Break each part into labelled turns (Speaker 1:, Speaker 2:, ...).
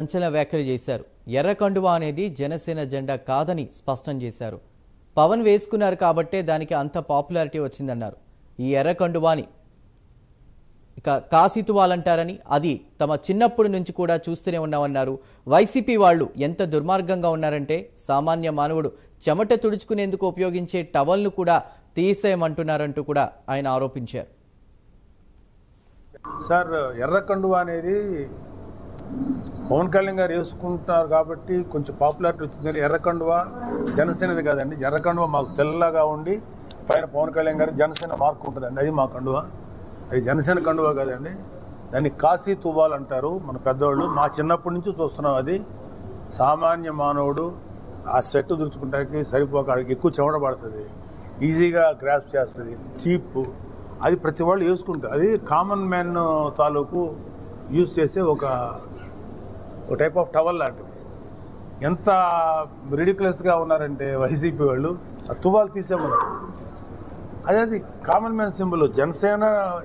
Speaker 1: సంచలన వ్యాఖ్యలు చేశారు. ఎర్ర కండువా అనేది జనసేన జెండా కాదని స్పష్టం చేశారు. పవన్ వేసుకున్నారు కాబట్టే దానికి అంత పాపులారిటీ వచ్చిందన్నారు. ఈ ఎర్ర కండువాని ఇక కాసితువాలంటారని, అది తమ చిన్నప్పటి నుంచి కూడా చూస్తూనే ఉన్నామన్నారు. వైసీపీ వాళ్ళు ఎంత దుర్మార్గంగా ఉన్నారంటే సామాన్య మానవుడు చెమట తుడుచుకునేందుకు ఉపయోగించే టవల్ను కూడా తీసేయమంటున్నారంటూ కూడా ఆయన ఆరోపించారు.
Speaker 2: సార్, ఎర్ర కండువా అనేది పవన్ కళ్యాణ్ గారు వేసుకుంటారు కాబట్టి కొంచెం పాపులారిటీ వచ్చింది. ఎర్ర కండువా జనసేనది కాదండి. ఎర్ర కండువా మాకు తెల్లగా ఉండి పైన పవన్ కళ్యాణ్ గారు జనసేన మార్క్ ఉంటుందండి. అది మా కండువా. అది జనసేన కండువా కాదండి. దాన్ని కాశీ తువ్వాలు అంటారు మన పెద్దవాళ్ళు. మా చిన్నప్పటి నుంచి చూస్తున్నాం. అది సామాన్య మానవుడు ఆ సెట్ దురుచుకుంటానికి సరిపోక ఎక్కువ చెమట పడుతుంది, ఈజీగా గ్రాస్ప్ చేస్తుంది, చీప్. అది ప్రతి వాళ్ళు వేసుకుంటారు. అది కామన్ మ్యాన్ తాలూకు యూజ్ చేసే ఒక టైప్ ఆఫ్ టవల్ లాంటిది. ఎంత రిడిక్యులస్గా ఉన్నారంటే వైసీపీ వాళ్ళు ఆ తువ్వాలు తీసేమన్నారు. అది కామన్ మ్యాన్ సింబల్. జనసేన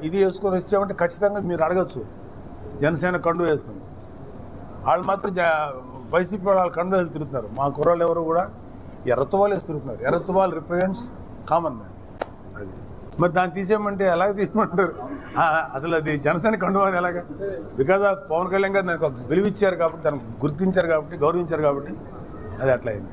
Speaker 2: ఇది వేసుకొని వచ్చామంటే ఖచ్చితంగా మీరు అడగచ్చు, జనసేన కండు వేసుకుని. వాళ్ళు మాత్రం వైసీపీ వాళ్ళు కండు వేసి తిరుగుతున్నారు. మా కుర్రాళ్ళు ఎవరు కూడా ఎర్ర తువ్వాలు వేసి తిరుగుతున్నారు. ఎర్ర తువ్వాలు రిప్రజెంట్స్ కామన్ మ్యాన్. అది మరి దాన్ని తీసేయమంటే ఎలాగ తీసేయమంటారు? అసలు అది జనసేన కండువా అని ఎలాగా? బికాజ్ ఆఫ్ పవన్ కళ్యాణ్ గారు దానికి ఒక విలువ ఇచ్చారు కాబట్టి, దానికి గుర్తించారు కాబట్టి, గౌరవించారు కాబట్టి అది అట్లా అయింది.